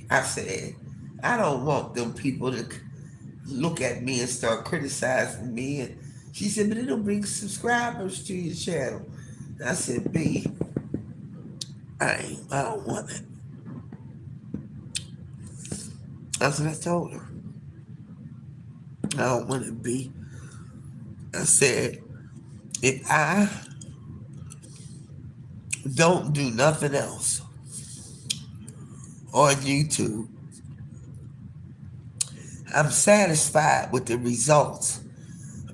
I said, I don't want them people to look at me and start criticizing me. And she said, but it'll bring subscribers to your channel. And I said, I don't want it. That's what I told her. I don't want it, B. I said, if I don't do nothing else on YouTube, I'm satisfied with the results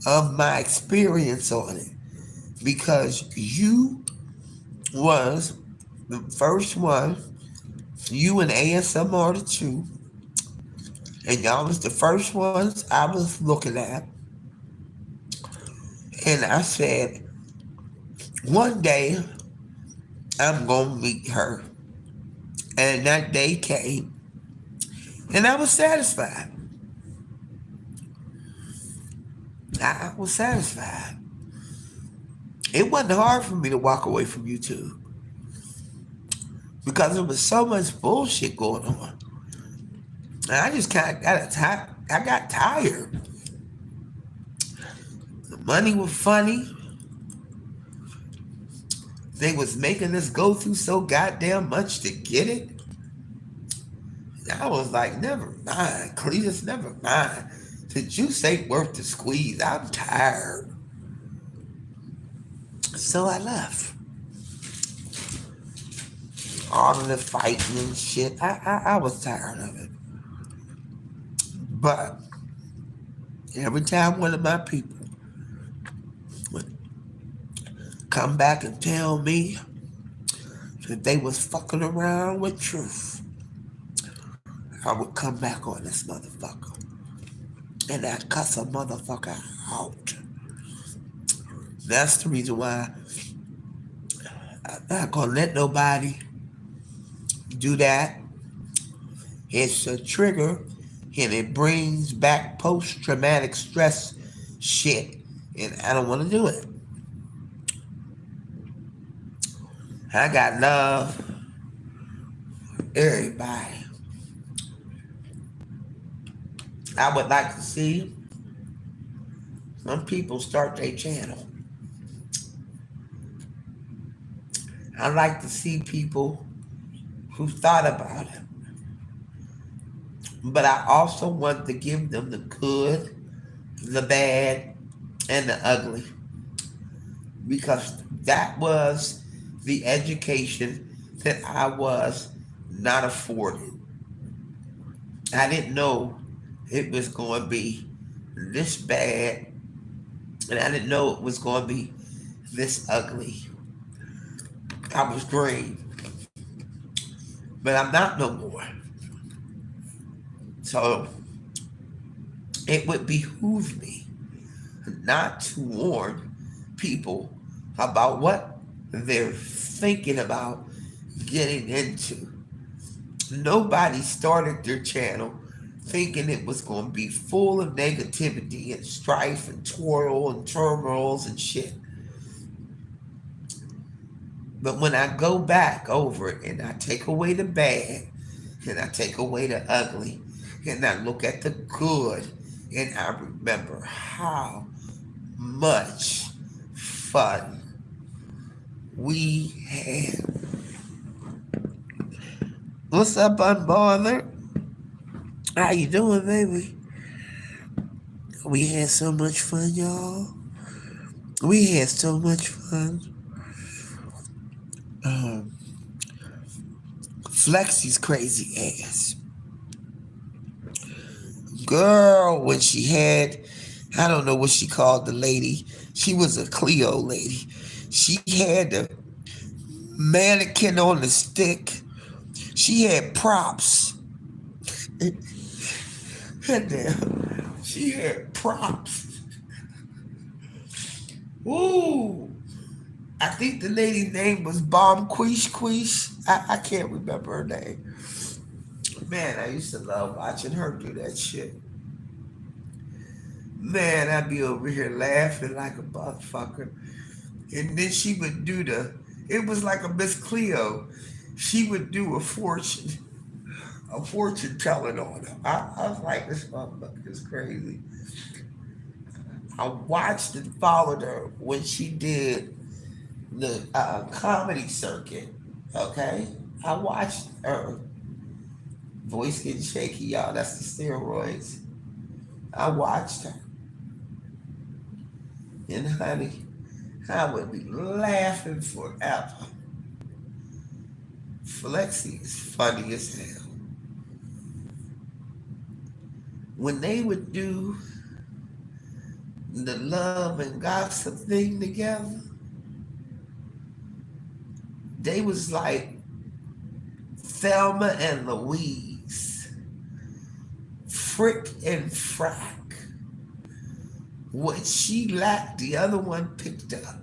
of my experience on it because you was the first one, you and ASMR the Truth, and y'all was the first ones I was looking at. And I said, one day I'm gonna meet her. And that day came, and I was satisfied. I was satisfied. It wasn't hard for me to walk away from YouTube because there was so much bullshit going on. And I just kind of got tired. The money was funny. They was making us go through so goddamn much to get it. I was like, never mind, Cletus, never mind. The juice ain't worth the squeeze. I'm tired. So I left. All of the fighting and shit. I was tired of it. But every time one of my people would come back and tell me that they was fucking around with truth, I would come back on this motherfucker and I'd cuss a motherfucker out. That's the reason why I'm not gonna let nobody do that. It's a trigger and it brings back post-traumatic stress shit. And I don't want to do it. I got love for everybody. I would like to see some people start their channel. I like to see people who thought about it. But I also want to give them the good, the bad, and the ugly. Because that was the education that I was not afforded. I didn't know it was going to be this bad, and I didn't know it was going to be this ugly. I was green, but I'm not no more. So it would behoove me not to warn people about what they're thinking about getting into. Nobody started their channel thinking it was going to be full of negativity and strife and twirl and turmoils and shit. But when I go back over it and I take away the bad and I take away the ugly and I look at the good and I remember how much fun we had. What's up, Unbothered? How you doing, baby? We had so much fun, y'all. We had so much fun. Flexie's crazy ass. Girl, when she had, I don't know what she called the lady. She was a Cleo lady. She had the mannequin on the stick. She had props. Damn. She had props. Ooh. I think the lady's name was Bomb Queesh. I can't remember her name. Man, I used to love watching her do that shit. Man, I'd be over here laughing like a motherfucker. And then she would do it was like a Miss Cleo. She would do a fortune telling on her. I was like, this motherfucker is crazy. I watched and followed her when she did the comedy circuit. Okay, I watched her. Voice getting shaky, y'all. That's the steroids. I watched her, and honey, I would be laughing forever. Flexi is funny as hell. When they would do the love and gossip thing together, they was like Thelma and Louise, Frick and Frack. What she lacked, the other one picked up.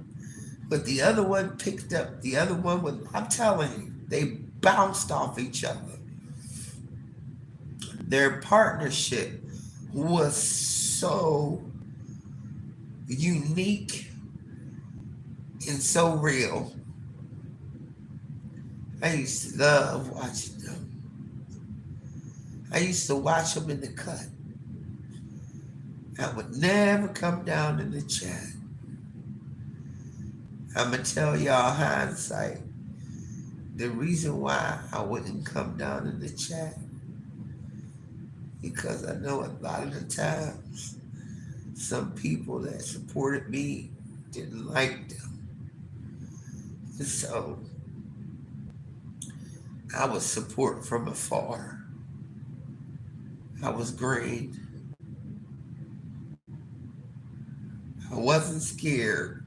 But the other one picked up, the other one was, I'm telling you, they bounced off each other. Their partnership was so unique and so real. I used to love watching them. I used to watch them in the cut. I would never come down in the chat. I'm going to tell y'all hindsight. The reason why I wouldn't come down in the chat, because I know a lot of the times some people that supported me didn't like them. So I would support from afar. I was green. I wasn't scared.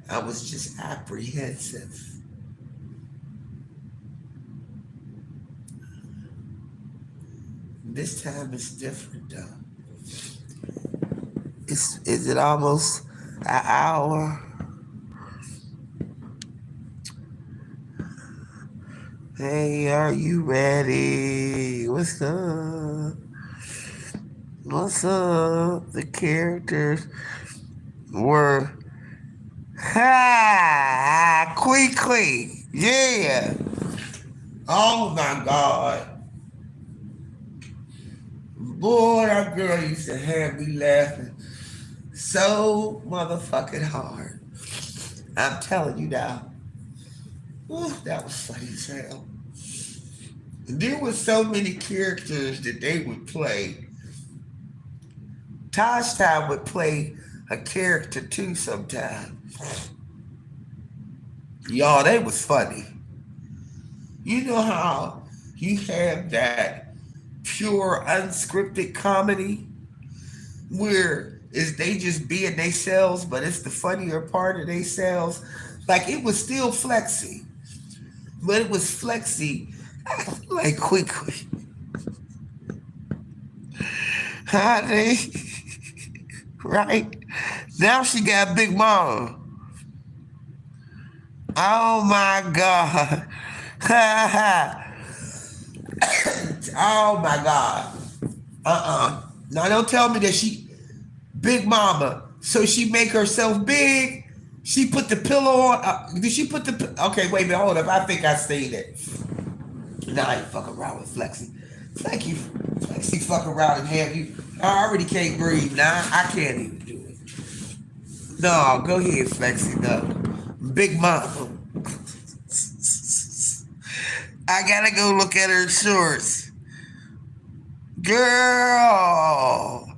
I was just apprehensive. This time it's different though. Is it almost an hour? Hey, are you ready? What's up? What's up? The characters were quickly. Yeah. Oh my God. Boy, that girl used to have me laughing so motherfucking hard. I'm telling you now. Ooh, that was funny as hell. There were so many characters that they would play. Tosh Time would play a character too sometimes. Y'all, they was funny. You know how you have that pure unscripted comedy where is they just being themselves, but it's the funnier part of themselves. Like it was still flexy, but it was flexy like quickly. How they right? Now she got Big Mama. Oh my God. Oh my God. Now don't tell me that she Big Mama. So she make herself big. She put the pillow on. Did she put the? Okay, wait a minute. Hold up. I think I seen it. Nah, I ain't fucking around with Flexi. Flexi fuck around and have you. I already can't breathe now. I can't even do it. No, go ahead, Flexi. No, Big Mama. I gotta go look at her shorts. Girl.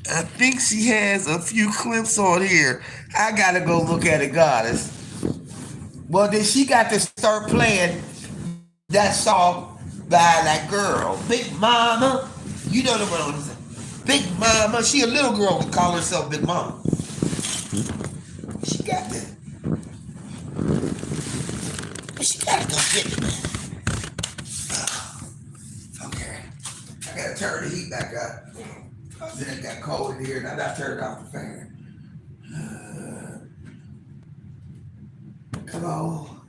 I think she has a few clips on here. I gotta go look at it, goddess. Well, then she got to start playing that song by that girl, Big Mama. You know the one. Big Mama. She a little girl would call herself Big Mama. She got to. She gotta go get it, man. Okay. I gotta turn the heat back up. Then it got cold in here, and I got turned off the fan. Come on.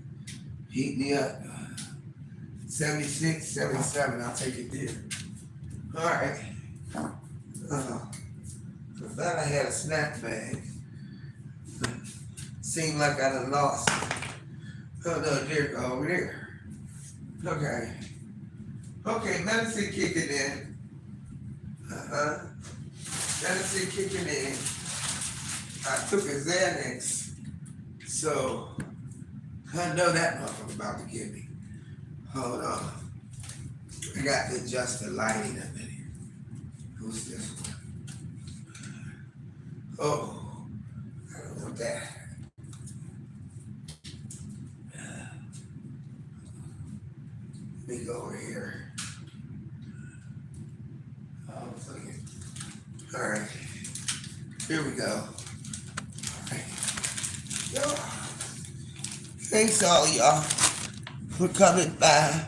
Heat me up. 76, 77, I'll take it there. All right. I thought I had a snack bag. Seemed like I done lost it. Oh, no, there go, over there. Okay. Okay, medicine kicking in. Medicine kicking in. I took a Xanax, so I know that motherfucker about to get me. Hold on. I got to adjust the lighting up in here. Who's this one? Oh, I don't want that. Let me go over here. Oh, fuck it. All right. Here we go. All right. Yo. Thanks all y'all for coming by.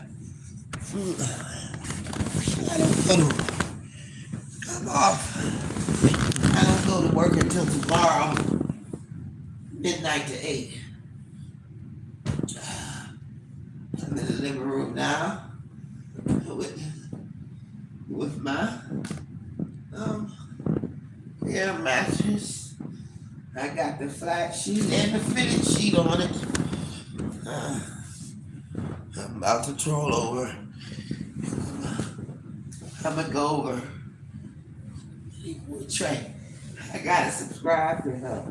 I'm off. I don't go to work until tomorrow, midnight to 8. I'm in the living room now with my air mattress. I got the flat sheet and the fitted sheet on it. I'm about to troll over. I'm gonna go over. Trey, I gotta subscribe to her.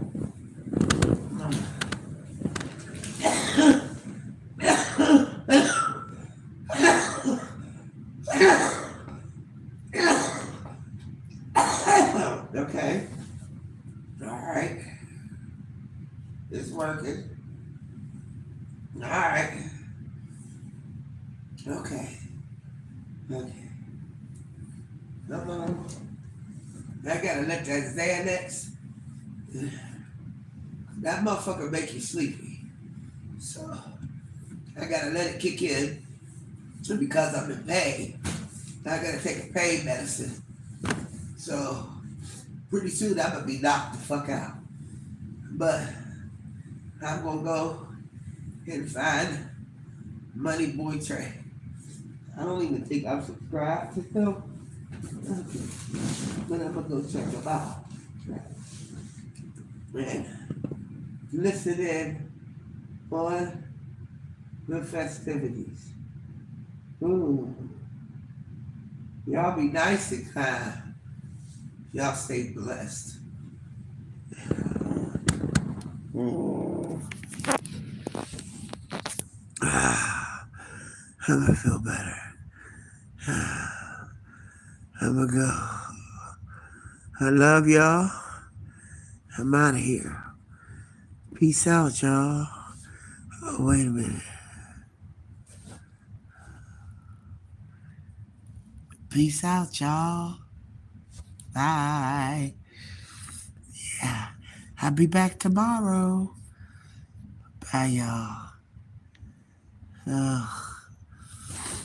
Okay. All right. It's working. All right. Okay. Okay. Come on. I gotta let that Xanax. That motherfucker make you sleepy. So I gotta let it kick in. Because I'm in pain. I gotta take a pain medicine. So pretty soon I'm gonna be knocked the fuck out. But I'm gonna go and find Money Boy Trey. I don't even think I'm subscribed to him. But I'm gonna go check him out. And listen in on the festivities. Y'all be nice and kind. Y'all stay blessed. I'm gonna feel better. I'm gonna go. I love y'all. I'm out of here. Peace out, y'all. Oh, wait a minute. Peace out, y'all. Bye. Yeah. I'll be back tomorrow. Bye, y'all. Ugh.